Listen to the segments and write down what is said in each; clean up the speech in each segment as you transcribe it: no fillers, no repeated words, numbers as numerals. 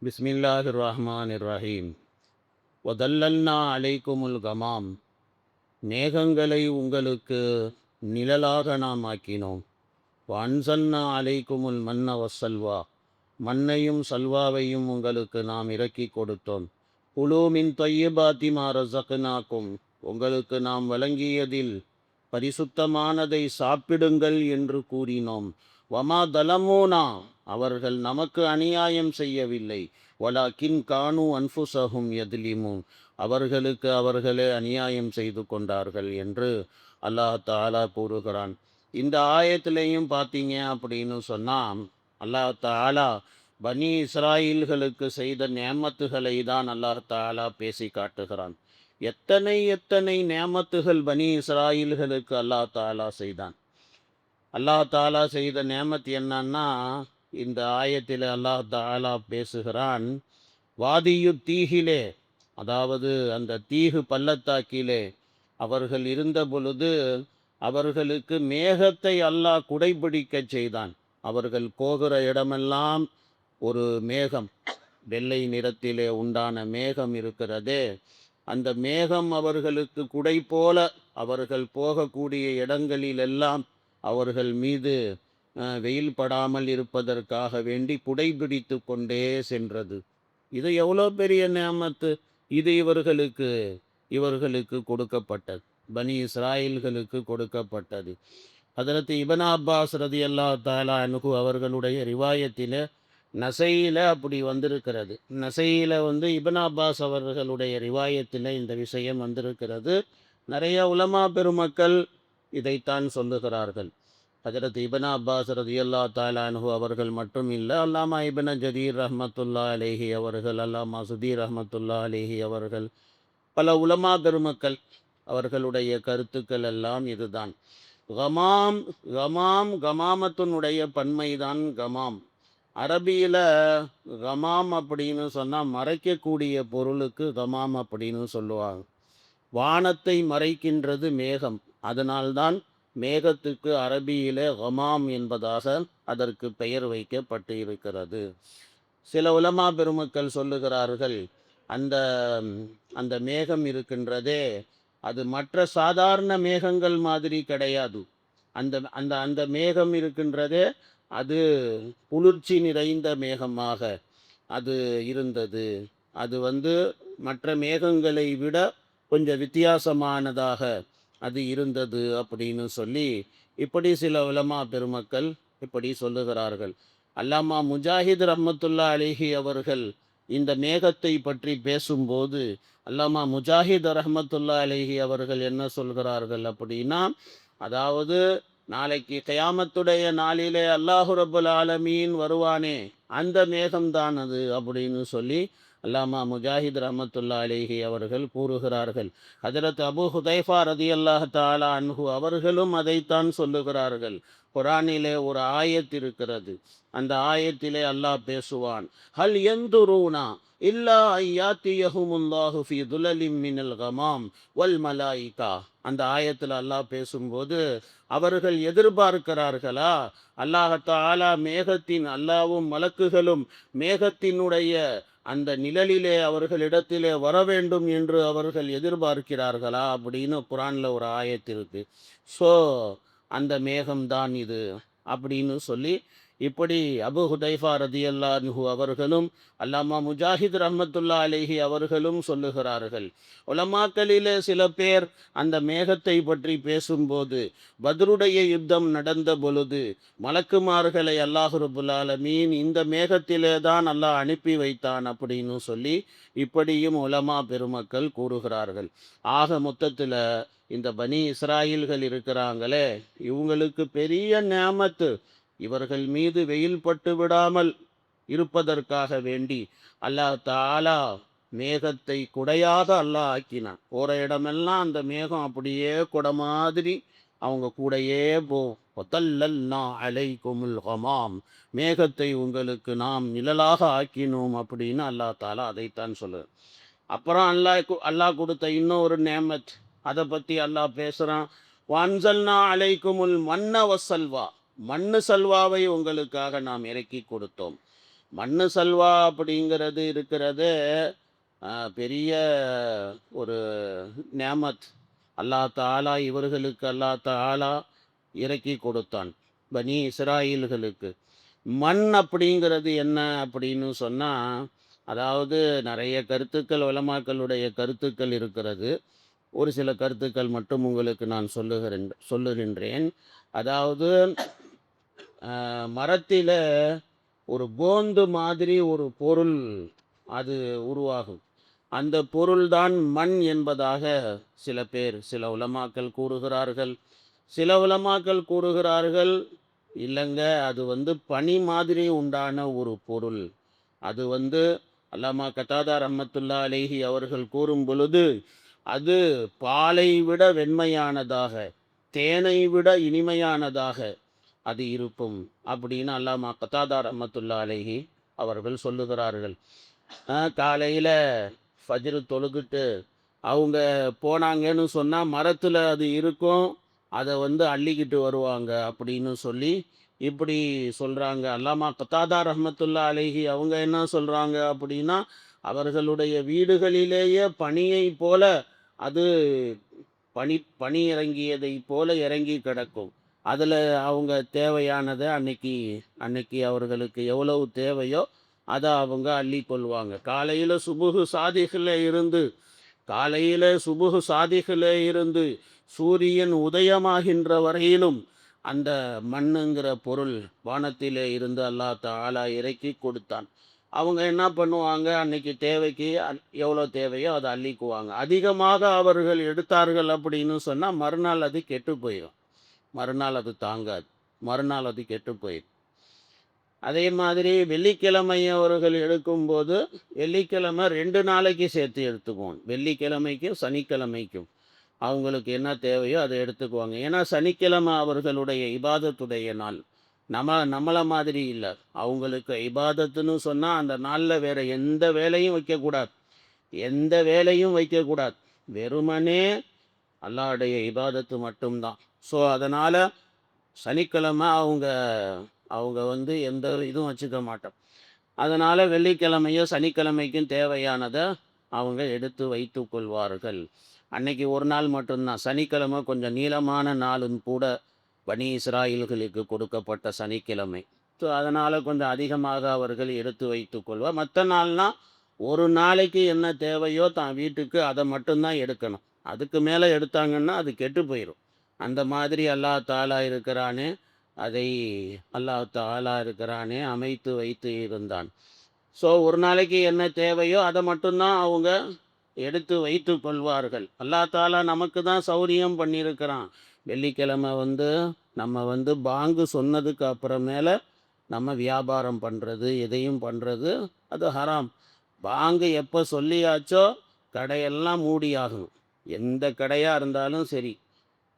பிஸ்மில்லாஹிர் ரஹ்மானிர் ரஹீம். வதல்லல்னா அலைக்குமுல் கமாம். மேகங்களை உங்களுக்கு நிழலாக நாம் ஆக்கினோம். வன்சல்னா அலைக்குமுல் மன்ன வசல்வா. மண்ணையும் சல்வாவையும் உங்களுக்கு நாம் இறக்கி கொடுத்தோம். குலூமின் தொய்யபாத்தி மா ரஸக்னாக்கும். உங்களுக்கு நாம் வழங்கியதில் பரிசுத்தமானதை சாப்பிடுங்கள் என்று கூறினோம். வமா தலமோனா. அவர்கள் நமக்கு அநியாயம் செய்யவில்லை. வலாக்கின் கானு அன்ஃபுசஹும் யத்லிமூன். அவர்களுக்கு அவர்களே அநியாயம் செய்து கொண்டார்கள் என்று அல்லாஹ் தஆலா கூறுகிறான். இந்த ஆயத்திலையும் பார்த்தீங்க அப்படின்னு சொன்னால் அல்லாஹ் தஆலா பனி இஸ்ராயீல்களுக்கு செய்த நேமத்துகளை தான் அல்லாஹ் தஆலா பேசி காட்டுகிறான். எத்தனை எத்தனை நேமத்துகள் பனி இஸ்ராயீல்களுக்கு அல்லாஹ் தஆலா செய்தான். அல்லாஹ் தஆலா செய்த நேமத் என்னன்னா, இந்த ஆயத்தில் அல்லாஹ் தஆலா பேசுகிறான். வாதியு தீகிலே, அதாவது அந்த தீகு பள்ளத்தாக்கிலே அவர்கள் இருந்த பொழுது அவர்களுக்கு மேகத்தை அல்லாஹ் குடைபிடிக்கச் செய்தான். அவர்கள் போகிற இடமெல்லாம் ஒரு மேகம், வெள்ளை நிறத்திலே உண்டான மேகம் இருக்கிறதே, அந்த மேகம் அவர்களுக்கு குடை போல அவர்கள் போகக்கூடிய இடங்களிலெல்லாம் அவர்கள் மீது வெயில் படாமல் இருப்பதற்காக வேண்டி குடைபிடித்து கொண்டே சென்றது. இது எவ்வளோ பெரிய நேமத்து! இது இவர்களுக்கு கொடுக்கப்பட்டது. பனி இஸ்ராயல்களுக்கு கொடுக்கப்பட்டது. ஹதரத் இப்னு அப்பாஸ் ரலியல்லாஹு தஆலா அன்ஹு அவர்களுடைய ரிவாயத்தில் நசையில் அப்படி வந்திருக்கிறது. நசையில் இப்னு அப்பாஸ் அவர்களுடைய ரிவாயத்தில் இந்த விஷயம் வந்திருக்கிறது. நிறைய உலமா பெருமக்கள் இதைத்தான் சொல்லுகிறார்கள். ஹஜரத் இப்னு அப்பாஸ் ரலியல்லாஹு தஆலா அன்ஹு அவர்கள் மட்டும் இல்லை, அல்லாமா இப்னு ஜரீர் ரஹ்மத்துல்லாஹி அலைஹி அவர்கள், அல்லாமா சுதீர் ரஹ்மத்துல்லாஹி அலைஹி அவர்கள், பல உலமா பெருமக்கள் அவர்களுடைய கருத்துக்கள் எல்லாம் இதுதான். கமாம் கமாம் கமாமத்தினுடைய பன்மைதான் கமாம். அரபியில் கமாம் அப்படின்னு சொன்னால் மறைக்கக்கூடிய பொருளுக்கு கமாம் அப்படின்னு சொல்லுவாங்க. வானத்தை மறைக்கின்றது மேகம். அதனால்தான் மேகத்துக்கு அரபியிலே கமாம் என்பதாக அதற்கு பெயர் வைக்கப்பட்டு இருக்கிறது. சில உலமா பெருமக்கள் சொல்லுகிறார்கள், அந்த அந்த மேகம் இருக்கின்றதே அது மற்ற சாதாரண மேகங்கள் மாதிரி கிடையாது. அந்த அந்த அந்த மேகம் இருக்கின்றதே அது குளிர்ச்சி நிறைந்த மேகமாக அது இருந்தது. அது மற்ற மேகங்களை விட கொஞ்சம் வித்தியாசமானதாக அது இருந்தது அப்படின்னு சொல்லி இப்படி சில உலமா பெருமக்கள் இப்படி சொல்லுகிறார்கள். அல்லாமா முஜாஹித் ரஹ்மத்துல்லா அலைஹி அவர்கள் இந்த மேகத்தை பற்றி பேசும்போது அல்லாமா முஜாஹித் ரஹ்மத்துல்லா அலைஹி அவர்கள் என்ன சொல்கிறார்கள் அப்படின்னா, அதாவது நாளைக்கு கயாமத்துடைய நாளிலே அல்லாஹு ரப்புல் ஆலமீன் வருவானே அந்த மேகம்தான் அது அப்படின்னு சொல்லி அல்லாமா முஜாஹித் ரஹ்மத்துல்லா அலைஹி அவர்கள் கூறுகிறார்கள். ஹஜரத் அபு ஹுதைஃபா ரதியல்லாஹு தஆலா அன்ஹு அவர்களும் அதைத்தான் சொல்லுகிறார்கள். குர்ஆனிலே ஒரு ஆயத் இருக்கிறது. அந்த ஆயத்திலே அல்லாஹ் பேசுவான், ஹல் யந்துரூனா இல்லா ஐயாத்தியஹுமுல்லாஹு ஃபீ துலலிம் மினல் கமாம் வல் மலாயிகா. அந்த ஆயத்தில் அல்லாஹ் பேசும்போது அவர்கள் எதிர்பார்க்கிறார்களா, அல்லாஹ் தஆலா மேகத்தின், அல்லாஹ்வும் மலக்குகளும் மேகத்தினுடைய அந்த நிழலிலே அவர்களிடத்திலே வர வேண்டும் என்று அவர்கள் எதிர்பார்க்கிறார்களா அப்படின்னு குர்ஆனில் ஒரு ஆயத்து இருக்கு. ஸோ அந்த மேகம்தான் இது அப்படின்னு சொல்லி இப்படி அபு ஹுதைஃபா ரதியல்லாஹு அன்ஹு அவர்களும் அல்லாமா முஜாஹித் ரஹ்மத்துல்லா அலைஹி அவர்களும் சொல்லுகிறார்கள். உலமாக்களிலே சில பேர் அந்த மேகத்தை பற்றி பேசும்போது, பத்ருடைய யுத்தம் நடந்த பொழுது மலக்குமார்களை அல்லாஹ் ரப்புல் ஆலமீன் இந்த மேகத்திலே தான் அல்லாஹ் அனுப்பி வைத்தான் அப்படின்னு சொல்லி இப்படியும் உலமா பெருமக்கள் கூறுகிறார்கள். ஆக மொத்தத்தில் இந்த பனி இஸ்ராயீல்கள் இருக்கிறாங்களே, இவங்களுக்கு பெரிய நேமத்து. இவர்கள் மீது வெயில் பட்டு விடாமல் இருப்பதற்காக வேண்டி அல்லாஹ் தஆலா மேகத்தை குடையாக அல்லாஹ் ஆக்கினான். போகிற இடமெல்லாம் அந்த மேகம் அப்படியே குடை மாதிரி அவங்க கூடையே ஒத்தல்லல்னா அலைக்குமுல் கமாம். மேகத்தை உங்களுக்கு நாம் நிழலாக ஆக்கினோம் அப்படின்னு அல்லாஹ் தஆலா அதைத்தான் சொல்லு. அப்புறம் அல்லாஹ் கொடுத்த இன்னொரு நேமத், அதை பற்றி அல்லாஹ் பேசுகிறான். வன்சல்னா அலைக்குமுல் மன்ன வசல்வா. மண்ணு சல்வாவை உங்களுக்காக நாம் இறக்கி கொடுத்தோம். மண்ணு சல்வா அப்படிங்கிறது இருக்கிறது பெரிய ஒரு நேமத். அல்லாஹ் தஆலா இவர்களுக்கு அல்லாஹ் தஆலா இறக்கி கொடுத்தான், பனி இஸ்ராயீல்களுக்கு. மண் அப்படிங்கிறது என்ன அப்படின்னு சொன்னா, அதாவது நிறைய கருத்துக்கள், உலமாக்களுடைய கருத்துக்கள் இருக்கிறது. ஒரு சில கருத்துக்கள் மட்டும் உங்களுக்கு நான் சொல்லுகின்றேன். அதாவது மரத்தில ஒரு கோந்து மாதிரி ஒரு பொருள் அது உருவாகும். அந்த பொருள்தான் மண் என்பதாக சில உலமாக்கள் கூறுகிறார்கள். சில உலமாக்கள் கூறுகிறார்கள், இல்லைங்க, அது பனி மாதிரி உண்டான ஒரு பொருள். அது அல்லாமா கத்தாதா ரஹ்மத்துல்லா அலைஹி அவர்கள் கூறும் பொழுது, அது பாலை விட வெண்மையானதாக, தேனை விட இனிமையானதாக அது இருக்கும் அப்படின்னு அல்லாமா கத்தாதா ரஹ்மத்துல்லா அலைஹி அவர்கள் சொல்லுகிறார்கள். காலையில் ஃபஜ்ரு தொழுகிட்டு அவங்க போனாங்கன்னு சொன்னால் மரத்தில் அது இருக்கும், அதை அள்ளிக்கிட்டு வருவாங்க அப்படின்னு சொல்லி இப்படி சொல்கிறாங்க. அல்லாமா கத்தாதா ரஹ்மத்துல்லா அலைஹி அவங்க என்ன சொல்கிறாங்க அப்படின்னா, அவர்களுடைய வீடுகளிலேயே பனியை போல அது பனி பனி இறங்கியதை போல இறங்கி கிடக்கும். அதில் அவங்க தேவையானதை அன்னைக்கு அன்னைக்கு அவர்களுக்கு எவ்வளவு தேவையோ அதை அவங்க அள்ளி கொள்வாங்க. காலையில் சுபுகு சாதிகளே இருந்து சூரியன் உதயமாகின்ற வரையிலும் அந்த மண்ணுங்கிற பொருள் வானத்திலே இருந்து அல்லாஹ் தஆலா இறக்கி கொடுத்தான். அவங்க என்ன பண்ணுவாங்க, அன்னைக்கு தேவைக்கு எவ்வளோ தேவையோ அதை அள்ளிக்குவாங்க. அதிகமாக அவர்கள் எடுத்தார்கள் அப்படின்னு சொன்னால் மறுநாள் அது கெட்டு போயிடும். மறுநாள் அது தாங்காது. மறுநாள் அது கெட்டு போயிடும். அதே மாதிரி வெள்ளிக்கிழமை அவர்கள் எடுக்கும்போது, வெள்ளிக்கிழமை 2 நாளைக்கு சேர்த்து எடுத்துக்குவோம். வெள்ளிக்கிழமைக்கும் சனிக்கிழமைக்கும் அவங்களுக்கு என்ன தேவையோ அதை எடுத்துக்குவாங்க. ஏன்னா சனிக்கிழமை அவர்களுடைய இபாதத்துடைய நாள். நம்மளை மாதிரி இல்லை. அவங்களுக்கு இபாதத்துன்னு சொன்னால் அந்த நாளில் வேற எந்த வேலையும் வைக்கக்கூடாது. எந்த வேலையும் வைக்கக்கூடாது. வெறுமனே அல்லாஹ்வுடைய இபாதத்து மட்டும்தான். ஸோ அதனால் சனிக்கிழமை அவங்க அவங்க எந்த இதுவும் வச்சுக்க மாட்டோம். அதனால் வெள்ளிக்கிழமையோ சனிக்கிழமைக்கும் தேவையானதை அவங்க எடுத்து வைத்து கொள்வார்கள். அன்னைக்கு ஒரு நாள் மட்டும்தான். சனிக்கிழமை கொஞ்சம் நீளமான நாளும் கூட, பனி இஸ்ராயல்களுக்கு கொடுக்கப்பட்ட சனிக்கிழமை. ஸோ அதனால் கொஞ்சம் அதிகமாக அவர்கள் எடுத்து வைத்து கொள்வார். மற்ற நாள்னால் ஒரு நாளைக்கு என்ன தேவையோ தான் வீட்டுக்கு அதை மட்டும்தான் எடுக்கணும். அதுக்கு மேலே எடுத்தாங்கன்னா அது கெட்டு போயிடும். அந்த மாதிரி அல்லாஹ் தஆலா இருக்கிறானே, அதை அல்லாஹ் தஆலா இருக்கிறானே அமைத்து வைத்து இருந்தான். ஸோ ஒரு நாளைக்கு என்ன தேவையோ அதை மட்டும்தான் அவங்க எடுத்து வைத்து கொள்வார்கள். அல்லாஹ் தஆலா நமக்கு தான் சௌரியம் பண்ணியிருக்கிறான். வெள்ளிக்கிழமை நம்ம பாங்கு சொன்னதுக்கு அப்புறமேல நம்ம வியாபாரம் பண்ணுறது, எதையும் பண்ணுறது அது ஹராம். பாங்கு எப்போ சொல்லியாச்சோ கடையெல்லாம் மூடியாகணும். எந்த கடையாக இருந்தாலும் சரி,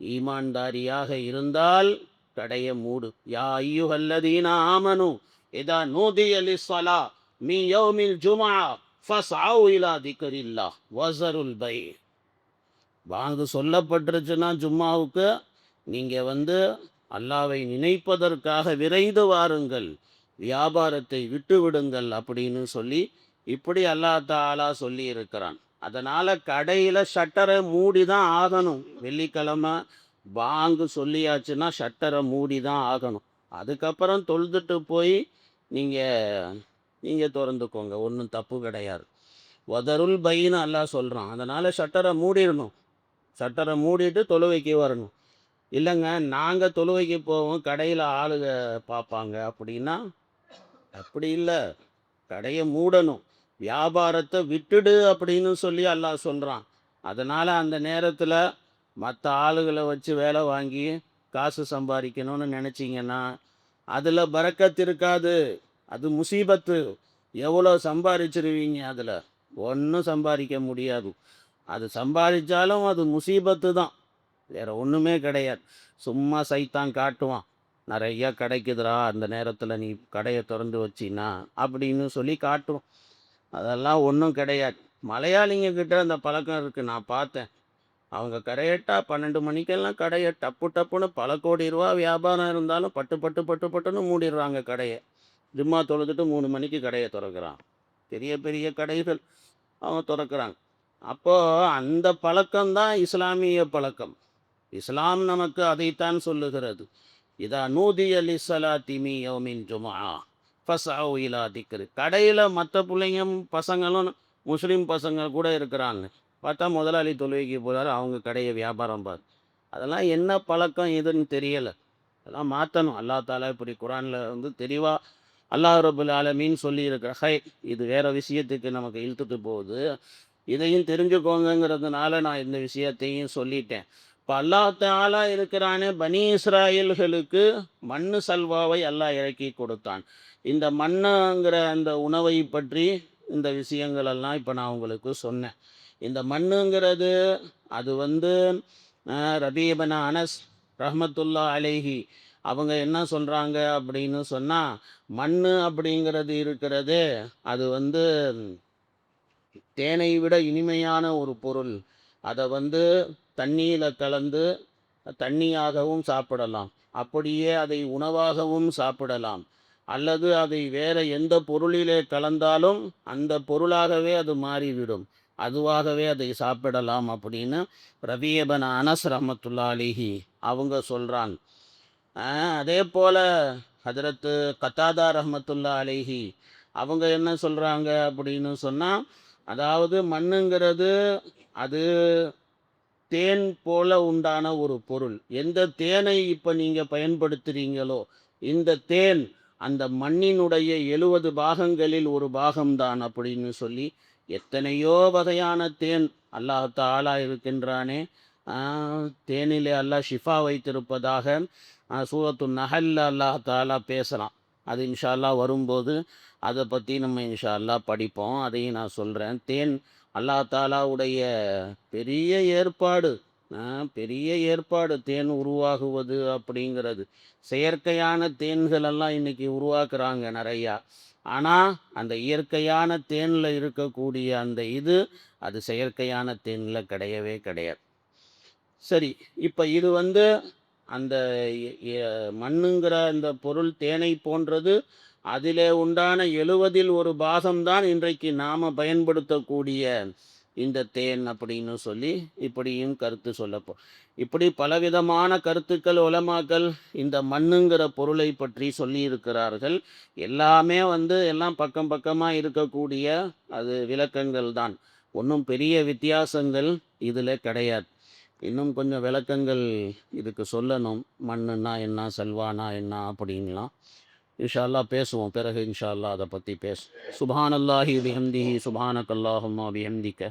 ஈமான்தாரியாக இருந்தால் கடையை மூடு. யா ஐயுஹல்லதீன ஆமனு இதா நூதிய லிஸ்ஸலா மின் யௌமில் ஜும்ஆ ஃபஸ்அவு இலா திக்ரில்லாஹ் வஸருல் பை. வாங்க சொல்லப்பட்டுருச்சுன்னா ஜும்மாவுக்கு நீங்கள் அல்லாவை நினைப்பதற்காக விரைந்து வாருங்கள், வியாபாரத்தை விட்டு விடுங்கள் அப்படின்னு சொல்லி இப்படி அல்லாஹ் தஆலா சொல்லி இருக்கிறான். அதனால் கடையில் ஷட்டரை மூடி தான் ஆகணும். வெள்ளிக்கிழமை பாங்கு சொல்லியாச்சுன்னா ஷட்டரை மூடி தான் ஆகணும். அதுக்கப்புறம் தொழுதுட்டு போய் நீங்கள் நீங்கள் திறந்துக்கோங்க, ஒன்றும் தப்பு கிடையாது. வதருல் பைன்னு அல்லாஹ் சொல்கிறான். அதனால் ஷட்டரை மூடிடணும். ஷட்டரை மூடிட்டு தொழுவைக்கு வரணும். இல்லைங்க, நாங்கள் தொழுவைக்கு போவோம், கடையில் ஆளுக பார்ப்பாங்க அப்படின்னா, அப்படி இல்லை. கடையை மூடணும், வியாபாரத்தை விட்டுடு அப்படின்னு சொல்லி அல்லாஹ் சொல்கிறான். அதனால் அந்த நேரத்தில் மற்ற ஆளுகளை வச்சு வேலை வாங்கி காசு சம்பாதிக்கணும்னு நினச்சிங்கன்னா அதில் பரக்கத் இருக்காது. அது முசீபத்து. எவ்வளோ சம்பாதிச்சிருவீங்க, அதில் ஒன்றும் சம்பாதிக்க முடியாது. அது சம்பாதிச்சாலும் அது முசீபத்து தான், வேற ஒன்றுமே கிடையாது. சும்மா சைத்தான் காட்டுவான், நிறையா கிடைக்குதுடா அந்த நேரத்தில் நீ கடையை திறந்து வச்சின்னா அப்படின்னு சொல்லி காட்டுவோம். அதெல்லாம் ஒன்றும் கிடையாது. மலையாளிங்க கிட்ட அந்த பழக்கம் இருக்குது, நான் பார்த்தேன். அவங்க கரெக்டாக 12 மணிக்கெல்லாம் கடையை டப்பு டப்புன்னு பல கோடி ரூபா வியாபாரம் இருந்தாலும் பட்டு பட்டு பட்டு பட்டுன்னு மூடிடுறாங்க கடையை. ஜும்மா தொழுதுட்டு 3 மணிக்கு கடையை திறக்கிறான். பெரிய பெரிய கடைகள் அவங்க திறக்கிறாங்க. அப்போது அந்த பழக்கம்தான் இஸ்லாமிய பழக்கம். இஸ்லாம் நமக்கு அதைத்தான் சொல்லுகிறது. இதா நூதிய லிஸ்ஸலாத்தி மின் யௌமில் ஜும்ஆ ஃபஸ்அவு இலா திக்ரி. கடையில் மற்ற பிள்ளைங்க பசங்களும் முஸ்லீம் பசங்க கூட இருக்கிறாங்க. பார்த்தா முதலாளி தொழுகைக்கு போகிறாரு, அவங்க கடையை வியாபாரம் பாரு. அதெல்லாம் என்ன பழக்கம் எதுன்னு தெரியலை. அதெல்லாம் மாற்றணும். அல்லா தாலா இப்படி குரானில் வந்து தெளிவாக அல்லாஹ் ரபுல் ஆலமீன் சொல்லியிருக்கிற இது வேறு விஷயத்துக்கு நமக்கு இழுத்துட்டு போகுது. இதையும் தெரிஞ்சுக்கோங்கிறதுனால நான் இந்த விஷயத்தையும் சொல்லிட்டேன். இப்போ அல்லாஹ் தாலா இருக்கிறானே, பனி இஸ்ராயல்களுக்கு மண்ணு சல்வாவை அல்லாஹ் இறக்கி கொடுத்தான். இந்த மண்ணுங்கிற அந்த உணவை பற்றி இந்த விஷயங்களெல்லாம் இப்போ நான் உங்களுக்கு சொன்னேன். இந்த மண்ணுங்கிறது அது வந்து ரபீபன அனஸ் ரஹ்மத்துல்லா அலைஹி அவங்க என்ன சொல்கிறாங்க அப்படின்னு சொன்னால், மண் அப்படிங்கிறது இருக்கிறது அது வந்து தேனை விட இனிமையான ஒரு பொருள். அதை வந்து தண்ணியில் கலந்து தண்ணியாகவும் சாப்பிடலாம், அப்படியே அதை உணவாகவும் சாப்பிடலாம், அல்லது அதை வேறு எந்த பொருளிலே கலந்தாலும் அந்த பொருளாகவே அது மாறிவிடும், அதுவாகவே அதை சாப்பிடலாம் அப்படின்னு ரபியபன் அனஸ் ரஹ்மத்துல்லா அலிஹி அவங்க சொல்கிறாங்க. அதே போல் ஹதரத்து கத்தாதா ரஹ்மத்துல்லா அலிஹி அவங்க என்ன சொல்கிறாங்க அப்படின்னு சொன்னால், அதாவது மண்ணுங்கிறது அது தேன் போல உண்டான ஒரு பொருள். எந்த தேனை இப்போ நீங்கள் பயன்படுத்துகிறீங்களோ, இந்த தேன் அந்த மண்ணினுடைய 70 பாகங்களில் ஒரு பாகம்தான் அப்படின்னு சொல்லி எத்தனையோ வகையான தேன் அல்லாஹ் தாலா இருக்கின்றானே. தேனிலே அல்லாஹ் ஷிஃபா வைத்திருப்பதாக சூரத்து நஹல்ல அல்லாஹ் தாலா பேசலாம். அது இன்ஷா அல்லாஹ் வரும்போது அதை பற்றி நம்ம இன்ஷா அல்லாஹ் படிப்போம். அதையும் நான் சொல்கிறேன். தேன் அல்லாஹ் தாலாவுடைய பெரிய ஏற்பாடு. பெரிய ஏற்பாடு தேன் உருவாகுவது அப்படிங்கிறது. செயற்கையான தேன்களெல்லாம் இன்றைக்கி உருவாக்குறாங்க நிறையா. ஆனால் அந்த இயற்கையான தேனில் இருக்கக்கூடிய அந்த அது செயற்கையான தேனில் கிடையவே கிடையாது. சரி, இப்போ இது வந்து அந்த மண்ணுங்கிற அந்த பொருள் தேனை போன்றது. அதிலே உண்டான 70ல் ஒரு பாகம்தான் இன்றைக்கு நாம் பயன்படுத்தக்கூடிய இந்த தேன் அப்படின்னு சொல்லி இப்படியும் கருத்து சொல்லப்போ, இப்படி பலவிதமான கருத்துக்கள் உலமாக்கள் இந்த மண்ணுங்கிற பொருளை பற்றி சொல்லியிருக்கிறார்கள். எல்லாமே வந்து எல்லாம் பக்கம் பக்கமாக இருக்கக்கூடிய அது விளக்கங்கள் தான். ஒன்றும் பெரிய வித்தியாசங்கள் இதில் கிடையாது. இன்னும் கொஞ்சம் விளக்கங்கள் இதுக்கு சொல்லணும். மண்ணுன்னா என்ன, செல்வானா என்ன அப்படின்லாம் இன்ஷா அல்லாஹ் பேசுவோம். பிறகு இன்ஷா அல்லாஹ் அதை பற்றி பேசுவோம். சுப்ஹானல்லாஹி பிஹம்திஹி சுப்ஹானக்கல்லாஹும்ம பிஹம்திக.